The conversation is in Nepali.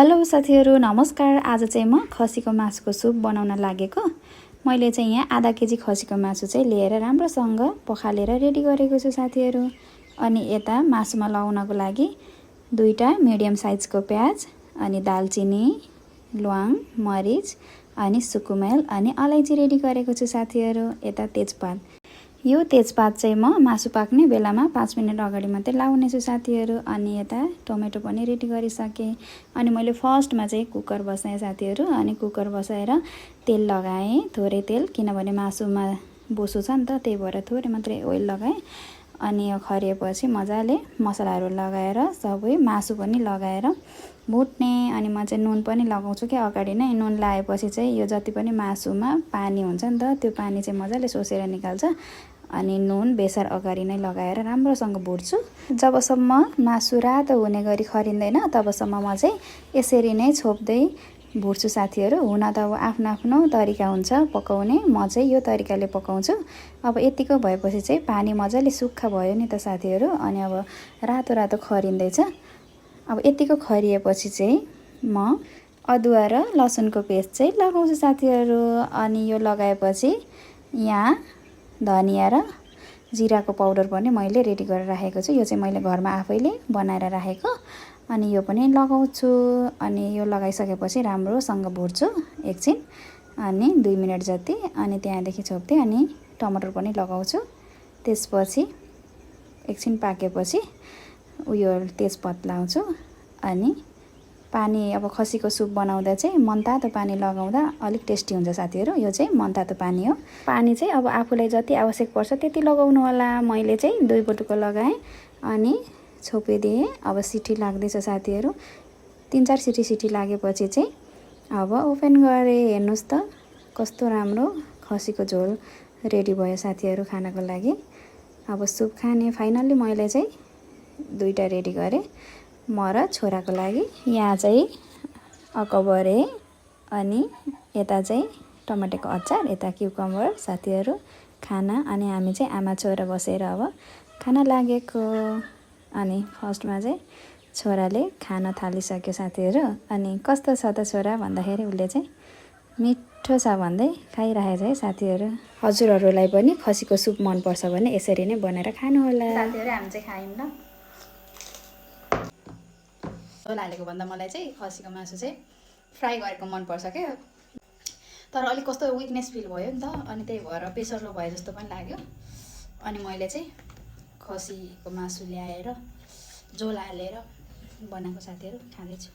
हेलो साथीहरु, नमस्कार। आज चाहिँ म खसीको मासुको सुप बनाउन लागेको। मैले चाहिँ यहाँ आधा केजी खसीको मासु चाहिँ लिएर राम्रोसँग पखालेर रेडी गरेको छु साथीहरु। अनि यता मासुमा लगाउनको लागि दुईटा मिडियम साइजको प्याज, अनि दालचिनी, ल्वाङ, मरिच, अनि सुकुमेल अनि अलैँची रेडी गरेको छु साथीहरु। यता तेजपात, यो तेजपात चाहिँ म मासु पाक्ने बेलामा 5 मिनेट अगाडि मात्रै लाउने छु साथीहरु। अनि यता टमेटो पनि रेडी गरिसके। अनि मैले फर्स्टमा चाहिँ कुकर बसाएँ साथीहरु। अनि कुकर बसाएर तेल लगाएँ, थोरै तेल, किनभने मासुमा बोसो छ नि त, त्यही भएर थोरै मात्रै ओइल लगाएँ। अनि यो खरिएपछि मजाले मसलाहरू लगाएर सबै मासु पनि लगाएर भुट्ने। अनि म चाहिँ नुन पनि लगाउँछु के अगाडि नै। नुन लगाएपछि चाहिँ यो जति पनि मासुमा पानी हुन्छ नि त, त्यो पानी चाहिँ मजाले सोसेर निकाल्छ। अनि नुन बेसार अगाडि नै लगाएर राम्रोसँग भुट्छु। जबसम्म मासु रातो हुने गरी खरिँदैन तबसम्म म चाहिँ यसरी नै छोप्दै भुट्छु साथीहरु। हुन त अब आफ्नो आफ्नो तरिका हुन्छ पकाउने, म चाहिँ यो तरिकाले पकाउँछु। अब यतिको भएपछि चाहिँ पानी मजाले सुक्खा भयो नि त साथीहरु। अनि अब रातो रातो खरिँदैछ। अब यतिको खरिएपछि चाहिँ म अदुवा र लसुनको पेस्ट चाहिँ लगाउँछु साथीहरु। अनि यो लगाएपछि यहाँ धनिया र जिराको पाउडर पनि मैले रेडी गरेर राखेको छु। यो चाहिँ मैले घरमा आफैले बनाएर राखेको। अनि यो पनि लगाउँछु। अनि यो लगाइसकेपछि राम्रोसँग भुट्छु एकछिन, अनि 2 मिनेट जति। अनि त्यहाँदेखि छोप्दै अनि टमाटर पनि लगाउँछु। त्यसपछि एकछिन पाकेपछि उयो तेजपात लाउँछु। अनि पानी, अब खसीको सुप बनाउँदा चाहिँ मनतातो पानी लगाउँदा अलिक टेस्टी हुन्छ साथीहरु। यो चाहिँ मनतातो पानी हो। पानी चाहिँ अब आफूलाई जति आवश्यक पर्छ त्यति लगाउनु होला। मैले चाहिँ 2 बटुको लगाएँ अनि छोपिदिएँ। अब सिटी लाग्दैछ साथीहरु। 3-4 सिटी लागेपछि चाहिँ अब ओपन गरेँ। हेर्नुस् त कस्तो राम्रो खसीको झोल रेडी भयो साथीहरु खानको लागि। अब सुप खाने फाइनली मैले चाहिँ 2टा रेडी गरेँ, म र छोराको लागि। यहाँ चाहिँ अकबरे, अनि यता चाहिँ टमाटोको अचार, यता क्युकम्बर साथीहरु खाना। अनि हामी चाहिँ आमा छोरा बसेर अब खाना लागेको। अनि फर्स्टमा चाहिँ छोराले खाना थालिसक्यो साथीहरु। अनि कस्तो छ त छोरा भन्दाखेरि उसले चाहिँ मिठो छ भन्दै खाइरहेछ है साथीहरु। हजुरहरूलाई पनि खसीको सुप मन पर्छ भने यसरी नै बनाएर खानु होला साथीहरु। हामी चाहिँ खायौँ ल। झोल हालेको भन्दा मलाई चाहिँ खसीको मासु चाहिँ फ्राई गरेको मन पर्छ के। तर अलिक कस्तो विकनेस फिल भयो नि त, अनि त्यही भएर प्रेसर लो भए जस्तो पनि लाग्यो। अनि मैले चाहिँ खसीको मासु ल्याएर झोल हालेर बनाएको साथीहरु खाँदैछु।